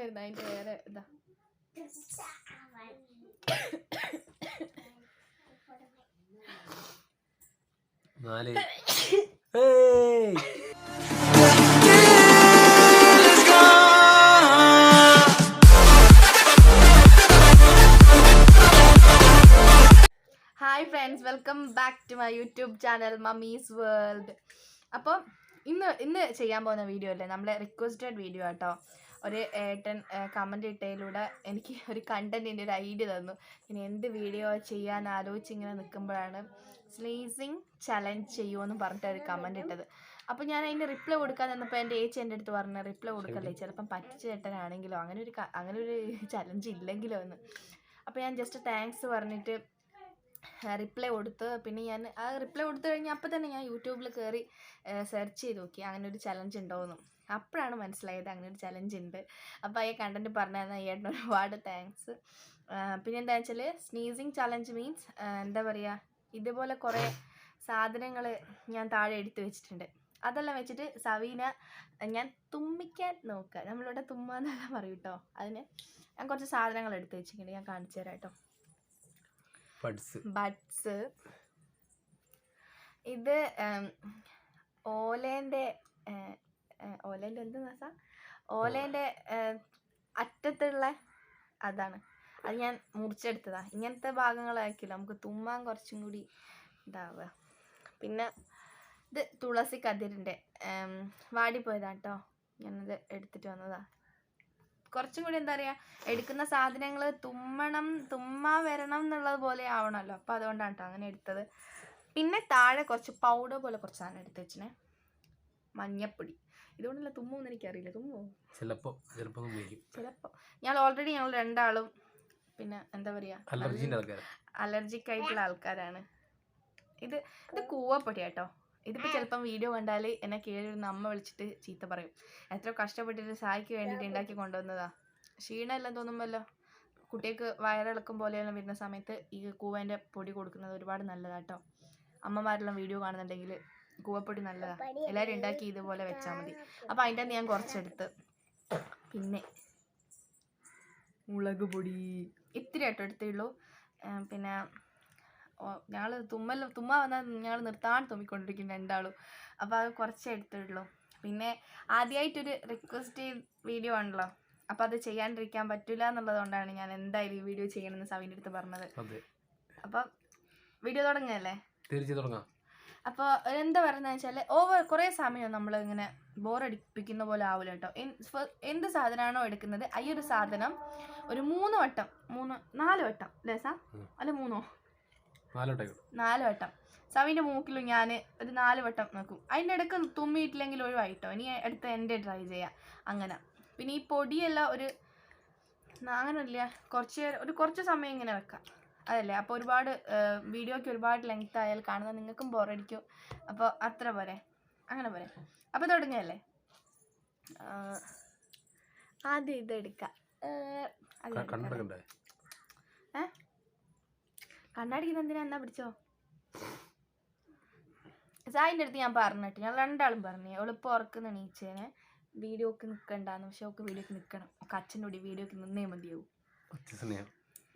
ഉണ്ടായിരുന്നു അതിന്റെ വേറെ ഇതാ. Hi friends, welcome back to my YouTube channel mummy's world. അപ്പോൾ ഇന്ന് ചെയ്യാൻ പോകുന്ന വീഡിയോ അല്ലേ, നമ്മളെ റിക്വസ്റ്റഡ് വീഡിയോ കേട്ടോ. ഒരു ഏട്ടൻ കമൻ്റ് ഇട്ടതിലൂടെ എനിക്ക് ഒരു കണ്ടൻറ്റിൻ്റെ ഒരു ഐഡിയ തന്നു. ഇനി എന്ത് വീഡിയോ ചെയ്യാൻ ആലോചിച്ചിങ്ങനെ നിൽക്കുമ്പോഴാണ് സ്ലീസിങ് ചലഞ്ച് ചെയ്യുമെന്ന് പറഞ്ഞിട്ട് ഒരു കമൻ്റ് ഇട്ടത്. അപ്പോൾ ഞാൻ അതിൻ്റെ റിപ്ലൈ കൊടുക്കാൻ നിന്നപ്പോൾ എൻ്റെ ഏച്ചി എൻ്റെ അടുത്ത് പറഞ്ഞു, റിപ്ലൈ കൊടുക്കല്ലേ, ചിലപ്പം പറ്റിച്ച ചേട്ടനാണെങ്കിലോ അങ്ങനെ ഒരു ചലഞ്ച് ഇല്ലെങ്കിലോ എന്ന്. അപ്പോൾ ഞാൻ ജസ്റ്റ് താങ്ക്സ് പറഞ്ഞിട്ട് റിപ്ലൈ കൊടുത്ത്. പിന്നെ ഞാൻ ആ റിപ്ലൈ കൊടുത്തു കഴിഞ്ഞാൽ അപ്പം തന്നെ ഞാൻ യൂട്യൂബിൽ കയറി സെർച്ച് ചെയ്ത് നോക്കി അങ്ങനെ ഒരു ചലഞ്ച് ഉണ്ടോയെന്ന്. അപ്പോഴാണ് മനസ്സിലായത് അങ്ങനെ ഒരു ചലഞ്ച് ഉണ്ട്. അപ്പോൾ ഈ കണ്ടൻറ്റ് പറഞ്ഞിരുന്ന ഏട്ടന് ഒരുപാട് താങ്ക്സ്. പിന്നെ എന്താ വെച്ചാൽ സ്നീസിങ് ചലഞ്ച് മീൻസ് എന്താ പറയുക, ഇതുപോലെ കുറേ സാധനങ്ങൾ ഞാൻ താഴെ എടുത്ത് വെച്ചിട്ടുണ്ട്. അതെല്ലാം വെച്ചിട്ട് സവീന ഞാൻ തുമ്മിക്കാൻ നോക്കുക, നമ്മളിവിടെ തുമ്മാന്നെല്ലാം പറയും കേട്ടോ. അതിന് ഞാൻ കുറച്ച് സാധനങ്ങൾ എടുത്ത് വെച്ചിട്ടുണ്ട്, ഞാൻ കാണിച്ചു തരാം കേട്ടോ. ബഡ്സ്, ഇത് ഓലേൻ്റെ എന്ത് മാസാ, ഓലേൻ്റെ അറ്റത്തുള്ള അതാണ്. അത് ഞാൻ മുറിച്ചെടുത്തതാ. ഇങ്ങനത്തെ ഭാഗങ്ങളാക്കില്ല, നമുക്ക് തുമ്മാൻ കുറച്ചും കൂടി ഇതാവുക. പിന്നെ ഇത് തുളസി കതിരിൻ്റെ വാടിപ്പോയതാ കേട്ടോ, ഞാനത് എടുത്തിട്ട് വന്നതാ. കുറച്ചും കൂടി എന്താ പറയുക, എടുക്കുന്ന സാധനങ്ങൾ തുമ്മാ വരണം എന്നുള്ളത് പോലെ ആവണമല്ലോ, അപ്പോൾ അതുകൊണ്ടാണ് കേട്ടോ അങ്ങനെ എടുത്തത്. പിന്നെ താഴെ കുറച്ച് പൗഡർ പോലെ കുറച്ച് സാധനം എടുത്ത് വെച്ചിനെ, മഞ്ഞപ്പൊടി. ഇതുകൊണ്ടല്ല തുമ്മുമെന്ന് എനിക്കറിയില്ല, തുമ്മുമോ ചിലപ്പോൾ. ഞങ്ങൾ രണ്ടാളും പിന്നെ എന്താ പറയുക അലർജിക് ആയിട്ടുള്ള ആൾക്കാരാണ്. ഇത് കൂവപ്പൊടി കേട്ടോ. ഇതിപ്പോൾ ചിലപ്പം വീഡിയോ കണ്ടാൽ എന്നെ കീഴിൽ അമ്മ വിളിച്ചിട്ട് ചീത്ത പറയും. എത്ര കഷ്ടപ്പെട്ടിട്ട് സായിക്ക് വേണ്ടിയിട്ട് ഉണ്ടാക്കി കൊണ്ടുവന്നതാ. ക്ഷീണമെല്ലാം തോന്നുമല്ലോ, കുട്ടികൾക്ക് വയറിളക്കും പോലെയെല്ലാം വരുന്ന സമയത്ത് ഈ കൂവേൻ്റെ പൊടി കൊടുക്കുന്നത് ഒരുപാട് നല്ലതാട്ടോ. അമ്മമാരെല്ലാം വീഡിയോ കാണുന്നുണ്ടെങ്കിൽ കൂവപ്പൊടി നല്ലതാണ്, എല്ലാവരും ഉണ്ടാക്കി ഇതുപോലെ വെച്ചാൽ മതി. അപ്പോൾ അതിൻ്റെ ഞാൻ കുറച്ചെടുത്ത്. പിന്നെ മുളക് പൊടി ഇത്തിരി ആട്ടോ എടുത്തുള്ളൂ. പിന്നെ ഞങ്ങൾ തുമ്മ വന്നാൽ ഞങ്ങൾ നിർത്താൻ തുമ്മിക്കൊണ്ടിരിക്കും രണ്ടാളും, അപ്പോൾ അത് കുറച്ചേ എടുത്തുള്ളൂ. പിന്നെ ആദ്യമായിട്ടൊരു റിക്വസ്റ്റ് വീഡിയോ ആണല്ലോ, അപ്പോൾ അത് ചെയ്യാണ്ടിരിക്കാൻ പറ്റില്ല എന്നുള്ളത് കൊണ്ടാണ് ഞാൻ എന്തായാലും ഈ വീഡിയോ ചെയ്യണമെന്ന് സവീൻ്റെ അടുത്ത് പറഞ്ഞത്. അപ്പോൾ വീഡിയോ തുടങ്ങുകയല്ലേ? തുടങ്ങാം. അപ്പോൾ എന്താ പറയുന്നത് വെച്ചാൽ കുറേ സമയം നമ്മൾ ഇങ്ങനെ ബോറടിപ്പിക്കുന്ന പോലെ ആവില്ല കേട്ടോ. എന്ത് സാധനമാണോ എടുക്കുന്നത് ഈ ഒരു സാധനം ഒരു 4 വട്ടം അല്ലേ സാ, അല്ല 4 വട്ടം സവീൻ്റെ മൂക്കിലും ഞാൻ ഒരു 4 വട്ടം നോക്കും. അതിൻ്റെ ഇടയ്ക്ക് തുമ്മിയിട്ടില്ലെങ്കിൽ ഒഴിവായിട്ടോ. ഇനി അടുത്ത എൻ്റെ ട്രൈ ചെയ്യാം അങ്ങനെ. പിന്നെ ഈ പൊടിയെല്ലാം അങ്ങനെയില്ല, കുറച്ച് സമയം ഇങ്ങനെ വെക്കാം, അതല്ലേ. അപ്പോൾ ഒരുപാട് വീഡിയോയ്ക്ക് ഒരുപാട് ലെങ്ത് ആയാൽ കാണുന്നത് നിങ്ങൾക്കും ബോറടിക്കും. അപ്പോൾ അത്ര പോരെ, അങ്ങനെ പോരെ. അപ്പോൾ തുടങ്ങിയല്ലേ, ആദ്യം ഇതെടുക്കാം. കണ്ണാടിക്കുന്ന എന്തിനാ, എന്നാ പിടിച്ചോ. സായിൻ്റെ അടുത്ത് ഞാൻ പറഞ്ഞിട്ട്, ഞങ്ങൾ രണ്ടാളും പറഞ്ഞു എളുപ്പം ഉറക്കുന്ന എണീച്ചേനെ വീഡിയോക്ക് നിൽക്കണ്ടാന്ന്. പക്ഷെ അവൾക്ക് വീഡിയോക്ക് നിൽക്കണം, ഒക്കെ അച്ഛൻ്റെ കൂടി വീഡിയോക്ക് നിന്നേ മതിയാവും.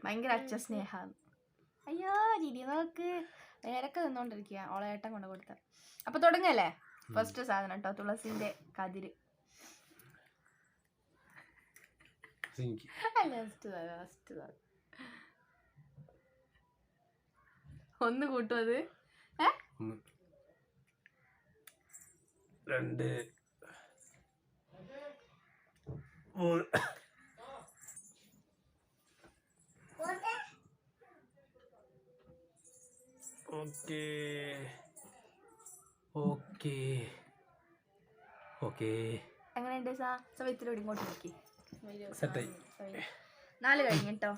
ഭയങ്കര അച്ഛ സ്നേഹമാണ്. അയ്യോ ജിരി നോക്ക്, നേരൊക്കെ നിന്നോണ്ടിരിക്കുക ഓളേട്ടൻ കൊണ്ട് കൊടുത്ത. അപ്പോൾ തുടങ്ങല്ലേ. ഫസ്റ്റ് സാധനം കേട്ടോ, തുളസിൻ്റെ കതിര്. ഒന്ന് കൂട്ടും, അത് 2 3 ഓക്കേ. എങ്ങനെയുണ്ട് സവിത്തിലൂടെ ഇങ്ങോട്ട് നോക്കി. 4 കഴിഞ്ഞിട്ടോ.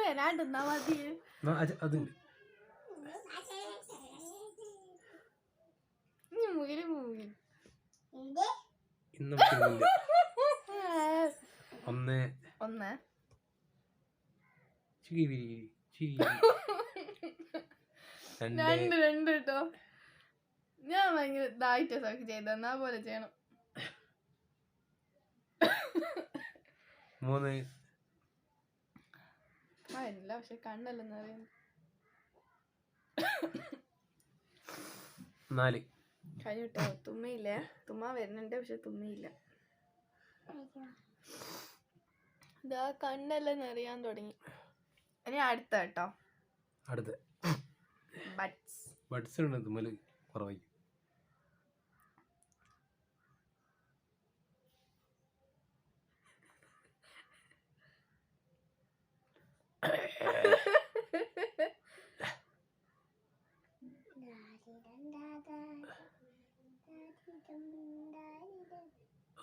വരാണ്ടെന്നാ മതി. രണ്ട് കേട്ടോ. ഞാൻ ഭയങ്കര ഇതായിട്ട് സൗഖ്യം ചെയ്തെന്നാ പോലെ ചെയ്യണം. 3 ആയില്ല, പക്ഷെ കണ്ണല്ലെന്ന് പറയുന്നു. 4 കഴിഞ്ഞിട്ടോ. തുമ്മയില്ലേ? തുമ്മ വരുന്നുണ്ട്, പക്ഷെ തുമ്മിയില്ല. ഇതാ കണ്ണല്ലെന്ന് അറിയാൻ തുടങ്ങി. ഇനി അടുത്ത കേട്ടോ. അടുത്ത ബഡ്സ് ഉണ്ട് തുമ്മല് കുറവായി.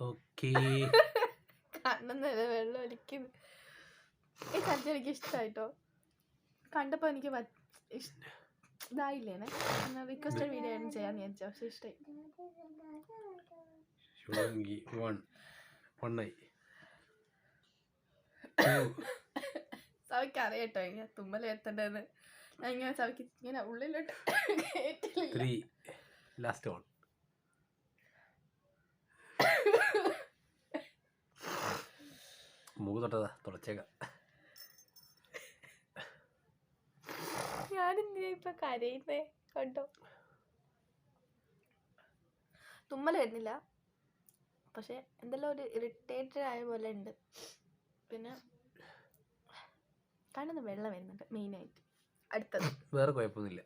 ഓക്കേ, കണ്ണെന്ന് വെള്ളം ഒലിക്കുന്നു. ഈ സദ്യ എനിക്ക് ഇഷ്ടമായിട്ടോ. കണ്ടപ്പോ എനിക്ക് ഇതായില്ലേനെ. റിക്വസ്റ്റഡ് വീഡിയോ ആയിരുന്നു ചെയ്യാന്ന് വിചാരിച്ചു, പക്ഷെ ഇഷ്ടമായി. സവിക്ക് അറിയട്ടോ ഇങ്ങനെ തുമ്മൽ എത്തണ്ടെന്ന്. ഞാൻ ഇങ്ങനെ സവിക്ക് ഇങ്ങനെ ഉള്ളിലോട്ട് കേട്ടില്ല. Last one. മൂക്ക് തൊട്ടതാ, തുടച്ചേക്കാം. ഞാനെന്തിനാ ഇപ്പൊ കരയുന്നേ? കണ്ടോ, തുമ്മൽ വരുന്നില്ല, പക്ഷെ എന്തെല്ലാം ഒരു ഇറിറ്റേറ്റഡ് ആയ പോലെ ഉണ്ട്. പിന്നെ കണ്ണിന്ന് വെള്ളം വരുന്നുണ്ട് മെയിനായിട്ട്. അടുത്തത് വേറെ കുഴപ്പമൊന്നുമില്ല.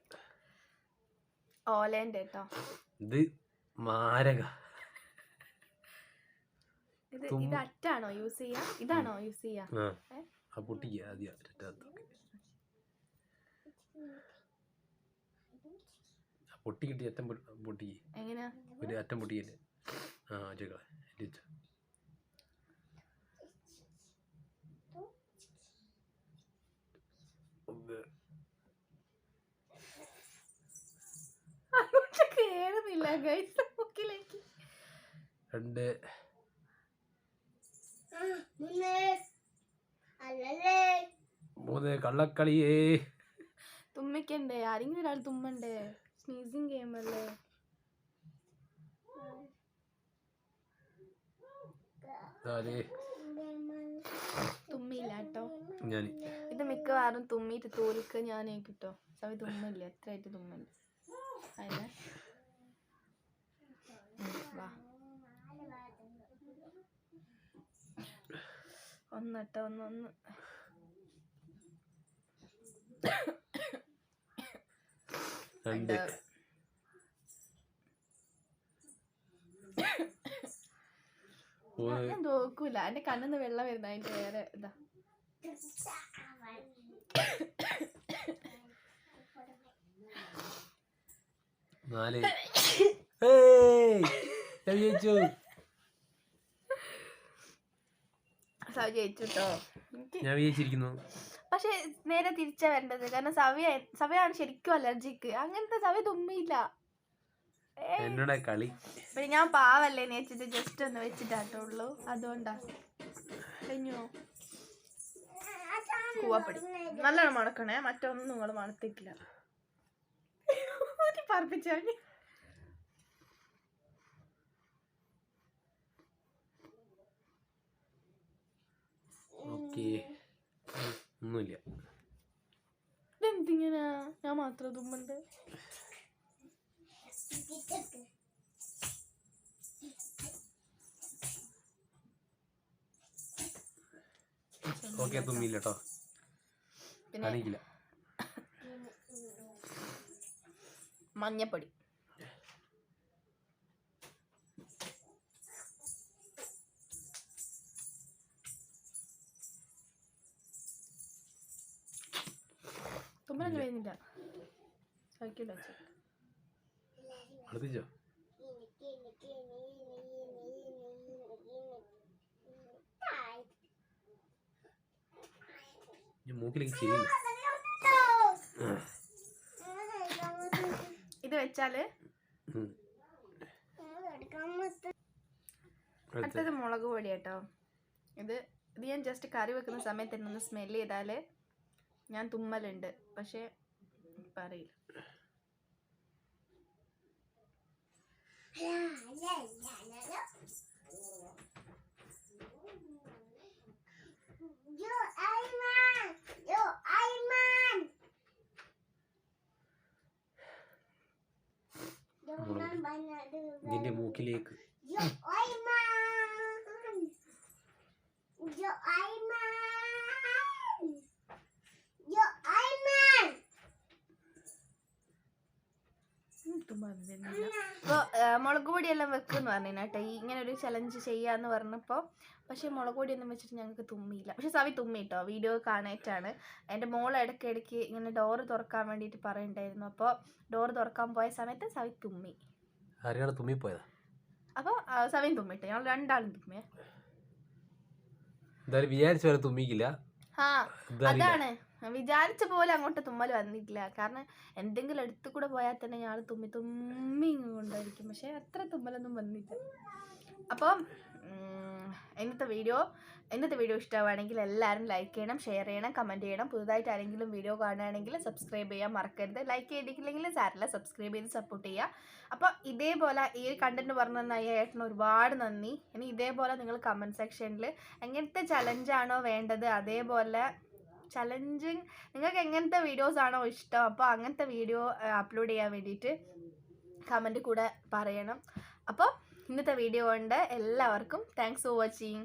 ഓലേന്റെ കേട്ടോ. ഇത് മാരക. ഇത് അറ്റാണോ യൂസ് ചെയ്യാ? ഇതാണോ യൂസ് ചെയ്യാ? പൊട്ടിക്കുക ആദ്യം. പൊട്ടി കിട്ടി അറ്റം പൊട്ടി. എങ്ങനെയാ ഒരു അറ്റം പൊട്ടിയല്ലേ? കേറുന്നില്ല ഗൈസ് മൂക്കിലേക്ക്. 2 3 കള്ളക്കളിയേ. തുമ്മിക്കണ്ടേ? ആരെങ്കിലും ഒരാൾ തുമ്മണ്ടേ? സ്നീസിങ് ഗെയിം അല്ലേ? തുമ്മിയില്ല കേട്ടോ. ഇത് മിക്കവാറും തുമ്മിയിട്ട് തോൽക്ക് ഞാനേ കിട്ടോ. സവി തുമ്മില്ല, എത്രയായിട്ട് തുമ്മില്ല. അതിനെ വാ ഒന്നട്ടോ, ഒന്ന്. ഞാൻ നോക്കൂല, എന്റെ കണ്ണിന്ന് വെള്ളം വരുന്ന അതിന്റെ വേറെ ഇതാ. സവി ജയിച്ചുട്ടോ. പക്ഷെ നേരെ തിരിച്ചാ വരേണ്ടത്, കാരണം സവയാണ് ശരിക്കും അലർജിക്ക്. അങ്ങനത്തെ സവി തുമ്മിയില്ല. കളി പിന്നെ ഞാൻ പാവല്ലേ വെച്ചിട്ട് ജസ്റ്റ് ഒന്ന് വെച്ചിട്ടാട്ടുള്ളൂ, അതുകൊണ്ടാ. കഴിഞ്ഞോ? കൂവപ്പടി നല്ലോണം മണക്കണേ, മറ്റൊന്നും നിങ്ങൾ മണത്തിട്ടില്ല. പറപ്പിച്ചാ ഒന്നുമില്ല. ഇതെന്തിങ്ങനാ? ഞാൻ മാത്രം തുമ്മുണ്ട്. തുമ്മില്ല കേട്ടോ. പിന്നെ മഞ്ഞപ്പൊടി. തുമ്മലൊന്നും വരുന്നില്ല. മൂക്കിലേക്ക് ഇത് വെച്ചാല് അടുത്തത് മുളക് പൊടി കേട്ടോ. ഇത് ഞാൻ ജസ്റ്റ് കറി വെക്കുന്ന സമയത്ത് തന്നെ ഒന്ന് സ്മെല് ചെയ്താല് ഞാൻ തുമ്മലുണ്ട്, പക്ഷെ ഇപ്പം അറിയില്ല. ഇതിന്റെ മൂക്കിലേക്ക് അപ്പോൾ മുളക് പൊടിയെല്ലാം വെക്കുമെന്ന് പറഞ്ഞു കേട്ടോ ഈ ഇങ്ങനെ ഒരു ചലഞ്ച് ചെയ്യാന്ന് പറഞ്ഞപ്പോൾ. പക്ഷേ മുളക് പൊടിയൊന്നും വെച്ചിട്ട് ഞങ്ങൾക്ക് തുമ്മിയില്ല. പക്ഷെ സവി തുമ്മി കേട്ടോ, വീഡിയോ കാണാനായിട്ടാണ്. എൻ്റെ മോൾ ഇടയ്ക്കിടയ്ക്ക് ഇങ്ങനെ ഡോറ് തുറക്കാൻ വേണ്ടിയിട്ട് പറയുന്നുണ്ടായിരുന്നു. അപ്പോൾ ഡോറ് തുറക്കാൻ പോയ സമയത്ത് സവി തുമ്മി. തുമ്മിപ്പോയതാ. അപ്പോൾ സവിയും തുമ്മിട്ടോ, ഞങ്ങൾ രണ്ടാളും തുമ്മിയേ. എന്തായാലും വിചാരിച്ച പോലെ തുമ്മിക്കില്ല. ആ അതാണ്, വിചാരിച്ച പോലെ അങ്ങോട്ട് തുമ്മൽ വന്നിട്ടില്ല. കാരണം എന്തെങ്കിലും അടുത്ത് കൂടെ പോയാൽ തന്നെ ഞങ്ങൾ തുമ്മി കൊണ്ടായിരിക്കും. പക്ഷെ അത്ര തുമ്മലൊന്നും വന്നില്ല. അപ്പം ഇന്നത്തെ വീഡിയോ ഇഷ്ടമാണെങ്കിൽ എല്ലാവരും ലൈക്ക് ചെയ്യണം, ഷെയർ ചെയ്യണം, കമൻറ്റ് ചെയ്യണം. പുതുതായിട്ട് ആരെങ്കിലും വീഡിയോ കാണുകയാണെങ്കിൽ സബ്സ്ക്രൈബ് ചെയ്യാൻ മറക്കരുത്. ലൈക്ക് ചെയ്തിട്ടില്ലെങ്കിൽ സാരമില്ല, സബ്സ്ക്രൈബ് ചെയ്ത് സപ്പോർട്ട് ചെയ്യുക. അപ്പോൾ ഇതേപോലെ ഈ കണ്ടന്റ് പറഞ്ഞു തന്ന ഏട്ടന് ഒരുപാട് നന്ദി. ഇനി ഇതേപോലെ നിങ്ങൾ കമൻറ്റ് സെക്ഷനിൽ എങ്ങനത്തെ ചലഞ്ചാണോ വേണ്ടത് അതേപോലെ ചലഞ്ചിങ് നിങ്ങൾക്ക് എങ്ങനത്തെ വീഡിയോസ് ആണോ ഇഷ്ടം, അപ്പോൾ അങ്ങനത്തെ വീഡിയോ അപ്ലോഡ് ചെയ്യാൻ വേണ്ടിയിട്ട് കമൻറ്റ് കൂടെ പറയണം. അപ്പോൾ ഇന്നത്തെ വീഡിയോ കൊണ്ട് എല്ലാവർക്കും താങ്ക്സ് ഫോർ വാച്ചിങ്.